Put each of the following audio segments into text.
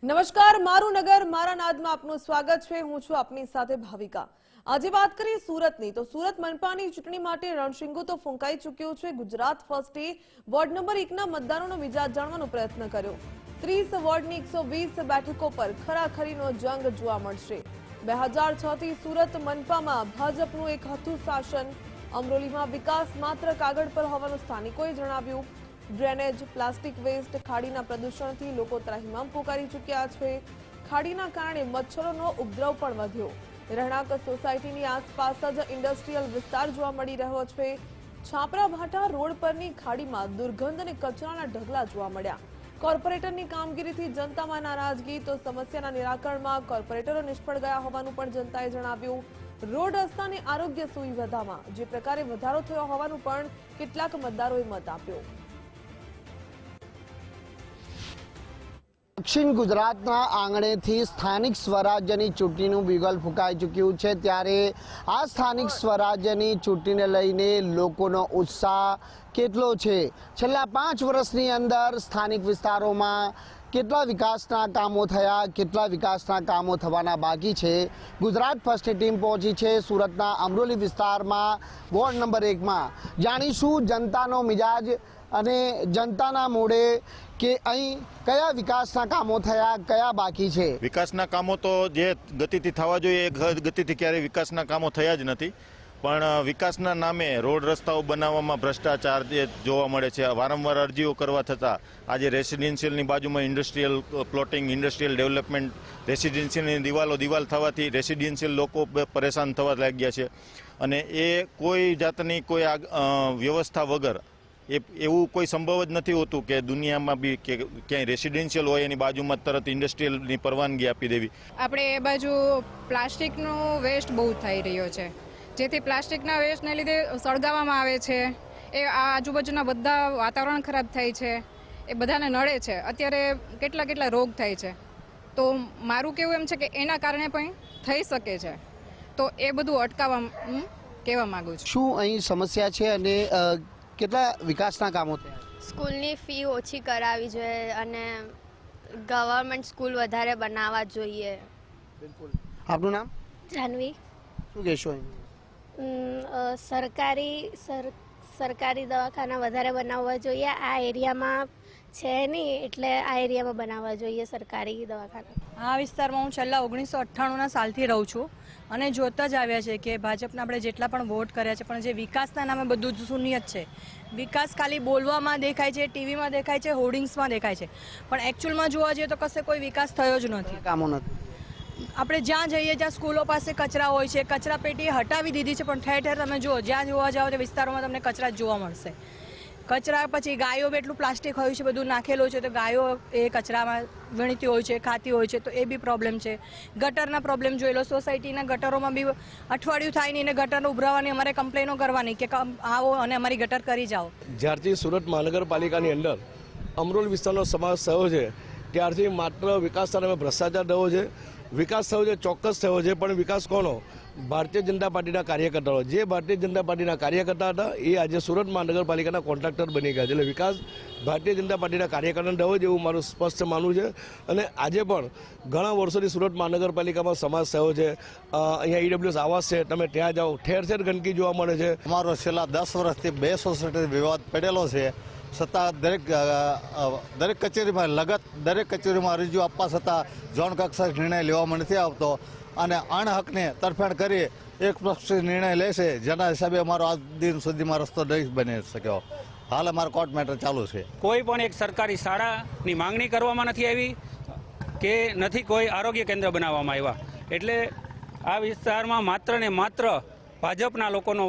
નમસ્કાર, મારું નગર મારા નાદમાં આપનું સ્વાગત છે। હું છું આપની સાથે ભાવિકા। આજે વાત કરીએ સુરતની તો સુરત મનપાની ચૂંટણી માટે રણશીંગો તો ફૂંકાઈ ચૂક્યું છે। ગુજરાત ફર્સ્ટે વોર્ડ નંબર 1ના મતદારોનો મિજાજ જાણવાનો પ્રયત્ન કર્યો। 30 વોર્ડની 120 બેઠકો પર ખરાખરીનો જંગ જોવા મળશે। 2006 થી સુરત મનપામાં ભાજપનું એક હતું શાસન। અમરોલીમાં વિકાસ માત્ર કાગળ પર હોવાનું સ્થાનિકોએ જણાવ્યું। ડ્રેનેજ, પ્લાસ્ટિક વેસ્ટ, ખાડીના પ્રદૂષણથી લોકો ત્રાહિમામ પોકારી ચૂક્યા છે। ખાડીના કારણે મચ્છરોનો ઉપદ્રવ પણ વધ્યો। રહેણાંક સોસાયટીની આસપાસ જ ઇન્ડસ્ટ્રીયલ વિસ્તાર જોવા મળી રહ્યો છે। છાપરા ભાટા રોડ પરની ખાડીમાં દુર્ગંધ અને કચરાના ઢગલા જોવા મળ્યા। કોર્પોરેટરની કામગીરીથી જનતામાં નારાજગી તો સમસ્યાના નિરાકરણમાં કોર્પોરેટરો નિષ્ફળ ગયા હોવાનું પણ જનતાએ જણાવ્યું। રોડ રસ્તા અને આરોગ્ય સુવિધામાં જે પ્રકારે વધારો થયો હોવાનું પણ કેટલાક મતદારોએ મત આપ્યો। દક્ષિણ ગુજરાતના આંગણેથી સ્થાનિક સ્વરાજ્યની ચૂંટણીનું બિગલ ફૂંકાઈ ચૂક્યું છે। ત્યારે આ સ્થાનિક સ્વરાજ્યની ચૂંટણીને લઈને લોકોનો ઉત્સાહ કેટલો છે? છેલ્લા 5 વર્ષની અંદર સ્થાનિક વિસ્તારોમાં કેટલા વિકાસના કામો થયા, કેટલા વિકાસના કામો થવાના બાકી છે? ગુજરાત ફર્સ્ટની ટીમ પહોંચી છે સુરતના અમરોલી વિસ્તારમાં વોર્ડ નંબર 1માં। જાણીશું જનતાનો મિજાજ અને જનતાના મોઢે કે અહીં કયા વિકાસના કામો થયા, કયા બાકી છે। વિકાસના કામો તો જે ગતિથી થવા જોઈએ એ ગતિથી ક્યારેય વિકાસના કામો થયા જ નથી, પણ વિકાસના નામે રોડ રસ્તાઓ બનાવવામાં ભ્રષ્ટાચાર જે જોવા મળે છે। વારંવાર અરજીઓ કરવા છતાં આજે રેસિડેન્શિયલની બાજુમાં ઇન્ડસ્ટ્રીયલ પ્લોટિંગ, ઇન્ડસ્ટ્રીયલ ડેવલપમેન્ટ, રેસિડેન્શિયલની દિવાલ થવાથી રેસિડેન્શિયલ લોકો પરેશાન થવા લાગ્યા છે અને એ કોઈ જાતની કોઈ વ્યવસ્થા વગર એવું કોઈ સંભવ જ નથી હોતું કે દુનિયામાં બી કે ક્યાંય રેસિડેન્શિયલ હોય એની બાજુમાં તરત ઇન્ડસ્ટ્રીયલની પરવાનગી આપી દેવી। આપણે એ બાજુ પ્લાસ્ટિકનો વેસ્ટ બહુ થઈ રહ્યો છે, જેથી પ્લાસ્ટિકના વેસ્ટને લીધે સળગાવવામાં આવે છે। એ આજુબાજુના બધા વાતાવરણ ખરાબ થાય છે, એ બધાને નડે છે। અત્યારે કેટલા રોગ થાય છે, તો મારું કહેવું એમ છે કે એના કારણે પણ થઈ શકે છે, તો એ બધું અટકાવવા કહેવા માંગુ છું। શું અહીં સમસ્યા છે અને કેટલા વિકાસના કામો થયા? સ્કૂલની ફી ઓછી કરાવી જોઈએ અને ગવર્મેન્ટ સ્કૂલ વધારે બનાવવા જોઈએ। બિલકુલ। આપનું નામ? જાનવી। શું કહેશો? સરકારી દવાખાના વધારે બનાવવા જોઈએ। આ એરિયામાં છે નહીં, એટલે આ એરિયામાં બનાવવા જોઈએ સરકારી દવાખાના। આ વિસ્તારમાં હું છેલ્લા 1998ના સાલથી રહું છું અને જોતા જ આવ્યા છે કે ભાજપના આપણે જેટલા પણ વોટ કર્યા છે, પણ જે વિકાસના નામે બધું જ શૂન્ય જ છે। વિકાસ ખાલી બોલવામાં દેખાય છે, ટીવીમાં દેખાય છે, હોર્ડિંગ્સમાં દેખાય છે, પણ એકચ્યુઅલમાં જોવા જઈએ તો કશે કોઈ વિકાસ થયો જ નથી। કામો નથી। આપણે જ્યાં જઈએ ત્યાં સ્કૂલો પાસે કચરા હોય છે, કચરા પેટી હટાવી દીધી છે, પણ ઠેર ઠેર તમે જુઓ, જ્યાં જોવા જાઓ તે વિસ્તારોમાં તમને કચરા જ જોવા મળશે। કચરા પછી ગાયો એટલું પ્લાસ્ટિક હોય છે, બધું નાખેલું છે, તો ગાયો એ કચરામાં વીણતી હોય છે, ખાતી હોય છે, તો એ બી પ્રોબ્લેમ છે। ગટરના પ્રોબ્લેમ જોઈ લો, સોસાયટીના ગટરોમાં બી અઠવાડિયું થાય નહીં ને ગટરનો ઉભરાવાની અમારે કમ્પ્લેનો કરવાની કે આવો અને અમારી ગટર કરી જાઓ। જ્યારથી સુરત મહાનગરપાલિકાની અંદર અમરોલ વિસ્તારનો સમાવેશ થયો છે ત્યારથી માત્ર વિકાસના નામે ભ્રષ્ટાચાર થયો છે। વિકાસ થયો છે, ચોક્કસ થયો છે, પણ વિકાસ કોનો? ભારતીય જનતા પાર્ટીના કાર્યકર્તાઓ। જે ભારતીય જનતા પાર્ટીના કાર્યકર્તા હતા એ આજે સુરત મહાનગરપાલિકાના કોન્ટ્રાક્ટર બની ગયા છે। એટલે વિકાસ ભારતીય જનતા પાર્ટીના કાર્યકર્તાને થયો છે એવું મારું સ્પષ્ટ માનવું છે। અને આજે પણ ઘણા વર્ષોથી સુરત મહાનગરપાલિકામાં સમાજ થયો છે। અહીંયા ઈડબ્લ્યુએસ આવાસ છે, તમે ત્યાં જાઓ, ઠેર ઠેર ગંદકી જોવા મળે છે। અમારો છેલ્લા 10 વર્ષથી 2 સોસાયટી વિવાદ પડેલો છે, છતાં દરેક કચેરીમાં દરેક કચેરીમાં અરજીઓ આપવા છતાં ઝોન કક્ષાએ નિર્ણય લેવામાં નથી આવતો અને અણહકને તરફેણ કરી એક પક્ષી નિર્ણય લે છે, જેના હિસાબે અમારો આજ દિન સુધીમાં રસ્તો નહીં બની શક્યો। હાલ અમારો કોર્ટ મેટર ચાલુ છે। કોઈ પણ એક સરકારી શાળાની માંગણી કરવામાં નથી આવી કે નથી કોઈ આરોગ્ય કેન્દ્ર બનાવવામાં આવ્યા। એટલે આ વિસ્તારમાં માત્ર ને માત્ર ભાજપના લોકોનો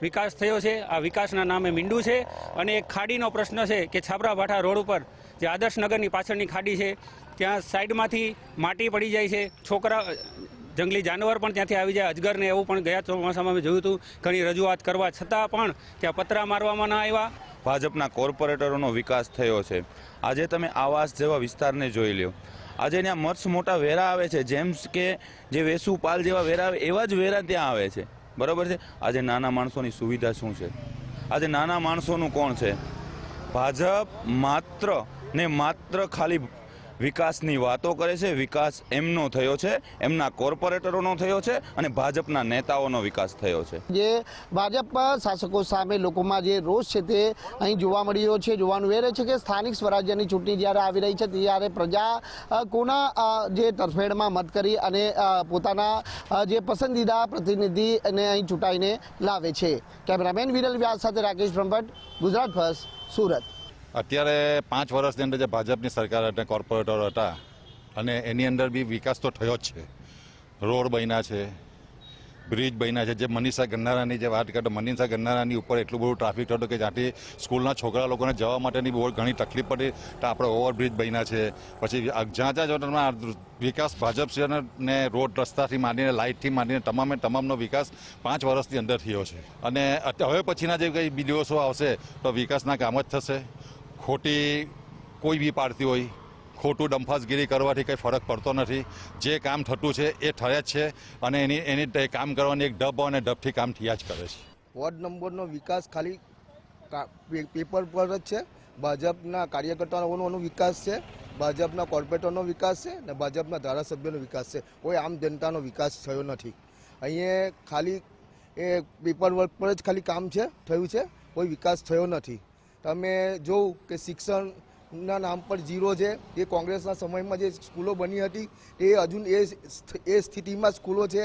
વિકાસ થયો છે। આ વિકાસના નામે મીંડું છે અને એક ખાડીનો પ્રશ્ન છે કે છાપરા ભાઠા રોડ ઉપર જે આદર્શનગરની પાછળની ખાડી છે ત્યાં સાઈડમાંથી માટી પડી જાય છે, છોકરા જંગલી જાનવર પણ ત્યાંથી આવી જાય, અજગરને એવું પણ ગયા ચોમાસામાં મેં જોયું હતું। ઘણી રજૂઆત કરવા છતાં પણ ત્યાં પતરા મારવામાં ન આવ્યા। ભાજપના કોર્પોરેટરોનો વિકાસ થયો છે। આજે તમે આવાસ જેવા વિસ્તારને જોઈ લો, આજે ત્યાં મસ્ત મોટા વેરા આવે છે, જેમ કે જે વેસુપાલ જેવા વેરા આવે એવા જ વેરા ત્યાં આવે છે, બરાબર છે। આજે નાના માણસોની સુવિધા શું છે? આજે નાના માણસોનું કોણ છે? ભાજપ માત્ર ને માત્ર ખાલી વિકાસની વાતો કરે છે. વિકાસ એમનો થયો છે, એમના કોર્પોરેટરોનો થયો છે અને ભાજપના નેતાઓનો વિકાસ થયો છે. જે ભાજપ શાસકો સામે લોકોમાં જે રોષ છે તે અહીં જોવા મળી રહ્યો છે. જોવાનું એ રહે છે કે સ્થાનિક સ્વરાજ્યની ચૂંટણી જ્યારે આવી રહી છે ત્યારે પ્રજા કોના જે તરફેણમાં મત કરી અને પોતાના જે પસંદીદા પ્રતિનિધિને અહીં ચૂંટાઈને લાવે છે. કેમેરામેન વિરલ વ્યાસ સાથે રાકેશ બ્રહ્મભટ્ટ, ગુજરાત ફર્સ્ટ, સુરત. અત્યારે 5 વર્ષની અંદર જે ભાજપની સરકાર અને કોર્પોરેટર હતા અને એની અંદર બી વિકાસ તો થયો જ છે. રોડ બન્યા છે, બ્રિજ બન્યા છે. જે મનીષા ગન્નારાની જે વાત કરતો, મનીષા ગન્નારાની ઉપર એટલું બધું ટ્રાફિક થતું કે જ્યાંથી સ્કૂલના છોકરા લોકોને જવા માટેની બહુ ઘણી તકલીફ પડી, તો આપણે ઓવરબ્રિજ બન્યા છે. પછી જ્યાં જો તમે વિકાસ ભાજપ છે ને રોડ રસ્તાથી માંડીને લાઇટથી માંડીને તમામનો વિકાસ 5 વર્ષની અંદર થયો છે. અને હવે પછીના જે કંઈ દિવસો આવશે તો વિકાસના કામ જ થશે. ખોટી કોઈ બી પાડતી હોય, ખોટું ડંફાસગીરી કરવાથી કંઈ ફરક પડતો નથી. જે કામ થતું છે એ થયા જ છે અને એની કામ કરવાની એક ડબ અને ડબથી કામ થયા જ કરે છે. વોર્ડ નંબરનો વિકાસ ખાલી પેપર પર જ છે. ભાજપના કાર્યકર્તાઓનો વિકાસ છે, ભાજપના કોર્પોરેટરનો વિકાસ છે ને ભાજપના ધારાસભ્યોનો વિકાસ છે. કોઈ આમ જનતાનો વિકાસ થયો નથી. અહીંયા ખાલી એ પેપર વર્ક પર જ ખાલી કામ છે થયું છે, કોઈ વિકાસ થયો નથી. તમે જોઉં કે શિક્ષણના નામ પર ઝીરો છે. એ કોંગ્રેસના સમયમાં જે સ્કૂલો બની હતી એ હજુ એ સ્થિતિમાં સ્કૂલો છે.